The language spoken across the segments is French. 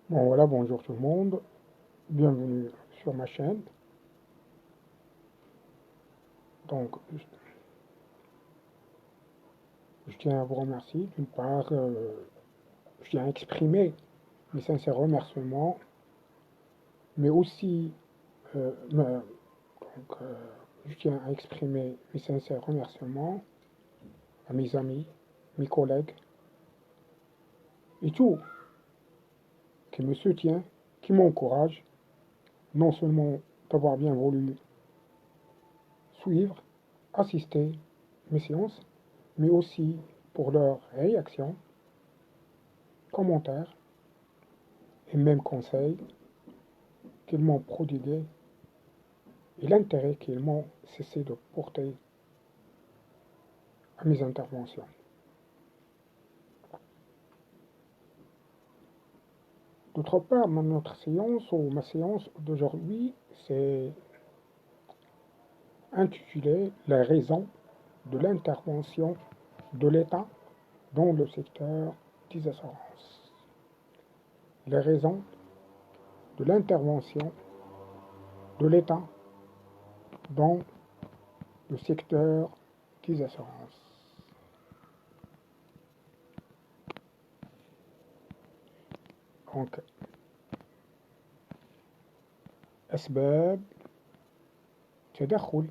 Bon voilà, bonjour tout le monde, bienvenue sur ma chaîne. Donc, je tiens à vous remercier. D'une part, je tiens à exprimer mes sincères remerciements, mais aussi, je tiens à exprimer mes sincères remerciements à mes amis, mes collègues et tout qui me soutient, qui m'encourage, non seulement d'avoir bien voulu suivre, assister mes séances, mais aussi pour leurs réactions, commentaires et même conseils qu'ils m'ont prodigué et l'intérêt qu'ils m'ont cessé de porter à mes interventions. D'autre part, notre séance ou ma séance d'aujourd'hui, c'est intitulé Les raisons de l'intervention de l'État dans le secteur des assurances. Les raisons de l'intervention de l'État dans le secteur des assurances. Donc, أسباب تدخل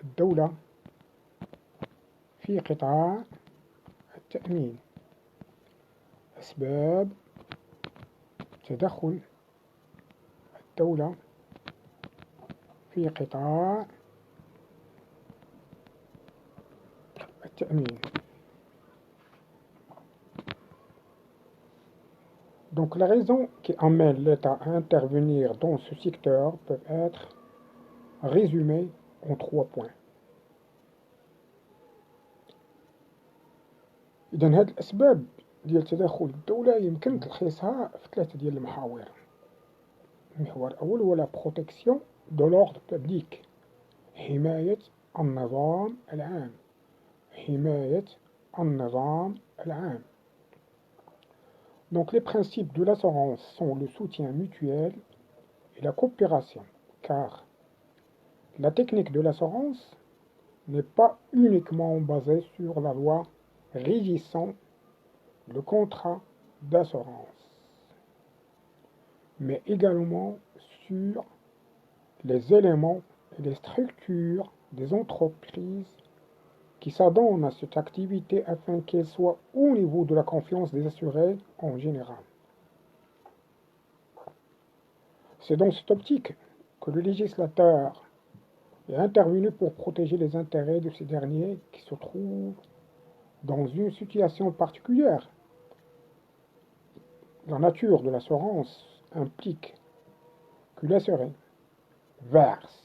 الدولة في قطاع التأمين. أسباب تدخل الدولة في قطاع التأمين. Donc les raisons qui amènent l'État à intervenir dans ce secteur peuvent être résumées en 3 points. إذا هاد الأسباب ديال تدخل الدولة يمكن تلخيصها في 3 ديال المحاور. المحور الأول هو لا بروتيكسيون دو لوردر بوبليك، حماية النظام العام، حماية النظام العام. Donc les principes de l'assurance sont le soutien mutuel et la coopération, car la technique de l'assurance n'est pas uniquement basée sur la loi régissant le contrat d'assurance, mais également sur les éléments et les structures des entreprises qui s'adonnent à cette activité afin qu'elle soit au niveau de la confiance des assurés en général. C'est dans cette optique que le législateur est intervenu pour protéger les intérêts de ces derniers qui se trouvent dans une situation particulière. La nature de l'assurance implique que l'assuré verse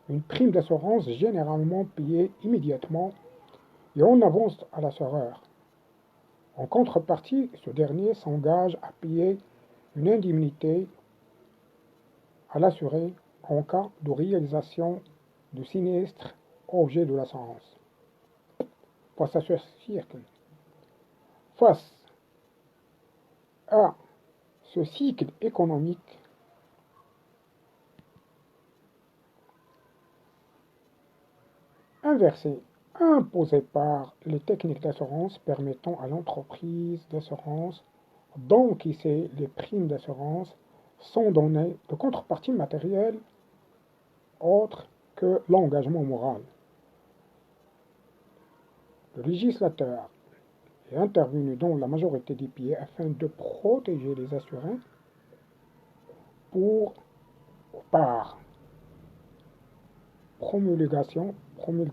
une prime d'assurance généralement payée immédiatement et en avance à l'assureur. En contrepartie, ce dernier s'engage à payer une indemnité à l'assuré en cas de réalisation de sinistres objet de l'assurance. Face à ce cycle, face à ce cycle économique, inversé, imposé par les techniques d'assurance permettant à l'entreprise d'assurance d'encaisser les primes d'assurance sans donner de contrepartie matérielle autre que l'engagement moral. Le législateur est intervenu dans la majorité des pays afin de protéger les assurés par promulgation de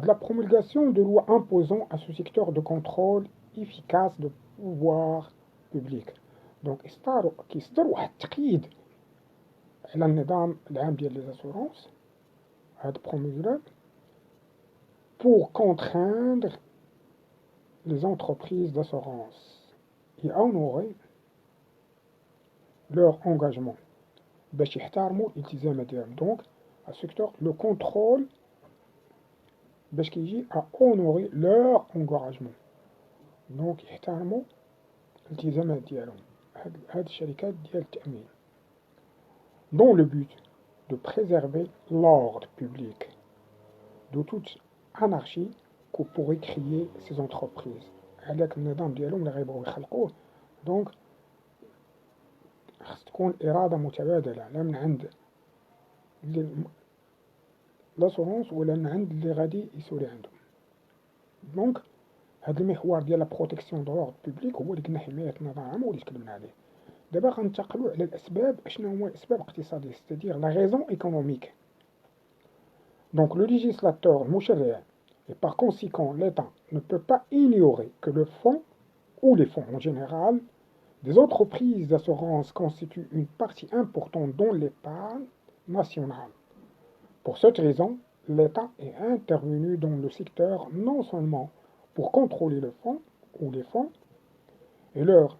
la promulgation de lois imposant à ce secteur de contrôle efficace de pouvoir public. Donc كيصدر واحد التقييد على النظام العام ديال les assurances هاد promulgué pour contraindre les entreprises d'assurance et honorer leur engagement باش يحترموا الالتزامات ديالهم. Donc à ce secteur le contrôle باش كيجي à honorer leur engagement. دونك يحترموا الالتزامات ديالهم هاد الشركات ديال التأمين dans le but de préserver l'ordre public de toute anarchie que pourraient créer ces entreprises. هذاك النظام ديالهم اللي غيبغيو يخلقوه دونك خاص تكون إرادة متبادلة لا من عند لاسورونس ولا من عند اللي غادي يسولي عندهم. دونك هاد المحور ديال لا بروتيكسيون دو لوردر بوبليك هو اللي قلنا حماية النظام العام واللي تكلمنا عليه. دابا غنتقلوا على الأسباب. أشنو هما الأسباب الاقتصادية c'est-à-dire la raison économique. Donc le législateur, المشرع et par conséquent l'État ne peut pas ignorer que le fonds ou les fonds en général des entreprises d'assurance constituent une partie importante dans l'épargne nationale. Pour cette raison, l'État est intervenu dans le secteur non seulement pour contrôler le fonds ou les fonds et leur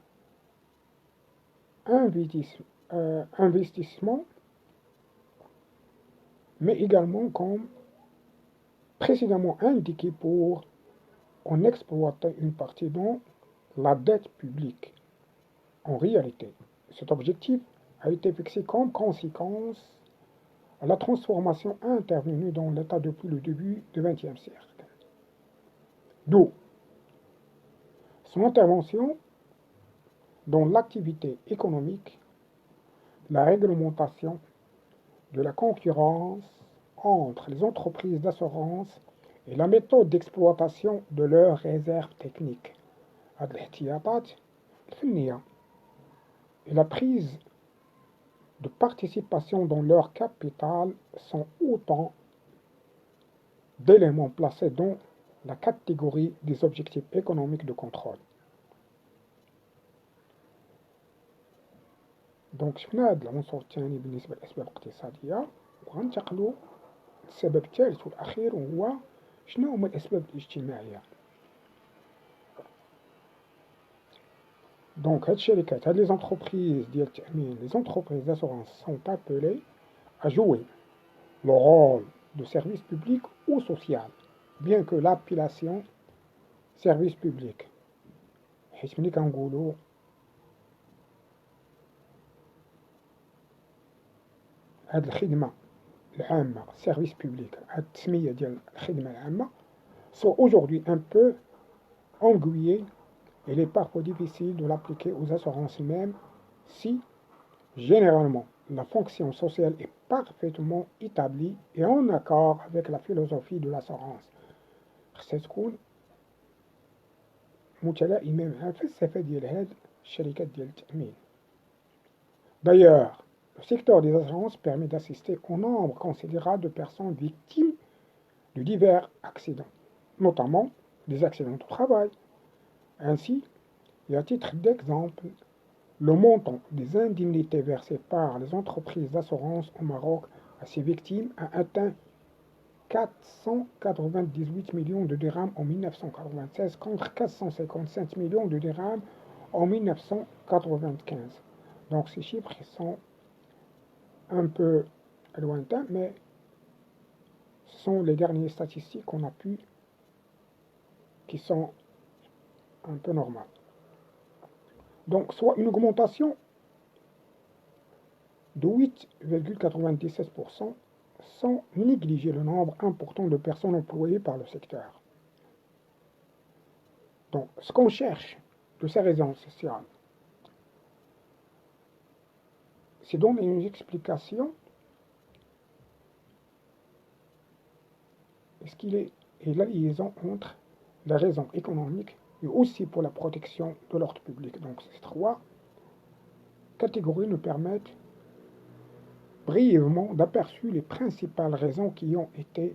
investissement, mais également comme précédemment indiqué pour en exploiter une partie dans la dette publique. En réalité, cet objectif a été fixé comme conséquence à la transformation intervenue dans l'État depuis le début du XXe siècle. D'où son intervention dans l'activité économique, la réglementation de la concurrence entre les entreprises d'assurance et la méthode d'exploitation de leurs réserves techniques, et la prise de participation dans leur capital sont autant d'éléments placés dans la catégorie des objectifs économiques de contrôle. دونك شفنا هاد العنصر الثاني بالنسبة للأسباب الاقتصادية وغنتقلوا للسبب الثالث والأخير وهو شنو هما الأسباب الاجتماعية. دونك هاد الشركات هاد لي زونتربريز ديال التأمين لي زونتربريز d'assurance sont appelées à jouer le rôle de service public ou social bien que l'appellation service public حيت ملي كنقولوا هاد الخدمة العامة سيرفيس بوبليك هاد التسمية ديال الخدمة العامة sont aujourd'hui un peu ennuyées et il est parfois difficile de l'appliquer aux assurances même si généralement la fonction sociale est parfaitement établie et en accord avec la philosophie de l'assurance. خصها تكون متلائمة مع الفلسفة ديال هاد الشركات ديال التأمين. D'ailleurs, le secteur des assurances permet d'assister au nombre considérable de personnes victimes de divers accidents, notamment des accidents de travail. Ainsi, et à titre d'exemple, le montant des indemnités versées par les entreprises d'assurance au Maroc à ces victimes a atteint 498 millions de dirhams en 1996 contre 455 millions de dirhams en 1995. Donc ces chiffres sont un peu lointains, mais ce sont les dernières statistiques qu'on a pu, qui sont un peu normales. Donc soit une augmentation de 8,97% sans négliger le nombre important de personnes employées par le secteur. Donc ce qu'on cherche de ces raisons sociales, c'est donner une explication ce qu'il est et la liaison entre la raison économique et aussi pour la protection de l'ordre public. Donc ces trois catégories nous permettent brièvement d'aperçu les principales raisons qui ont été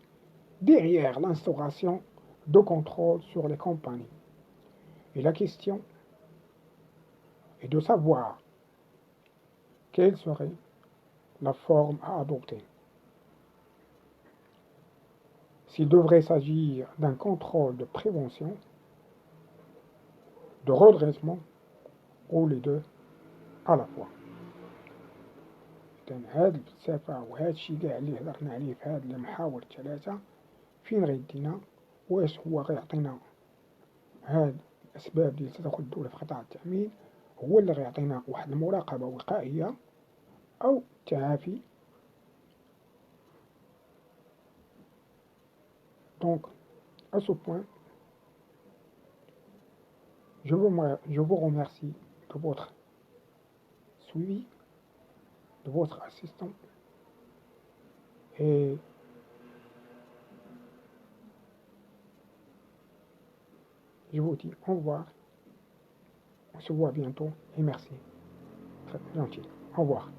derrière l'instauration de contrôle sur les compagnies. Et la question est de savoir quelle serait la forme à adopter. S'il devrait s'agir d'un contrôle de prévention, de redressement, ou les deux à la fois. إذن هاد الفلسفة وهاد الشي كاع اللي هضرنا عليه في هاد المحاور الثلاثة فين غيدينا؟ واش هو غيعطينا هاد الأسباب اللي تدخل الدولة في قطاع التأمين هو اللي غيعطينا واحد المراقبة وقائية أو تعافي. Donc, à ce point, je vous remercie de votre suivi, de votre assistance et je vous dis au revoir. On se voit bientôt et merci. Très gentil. Au revoir.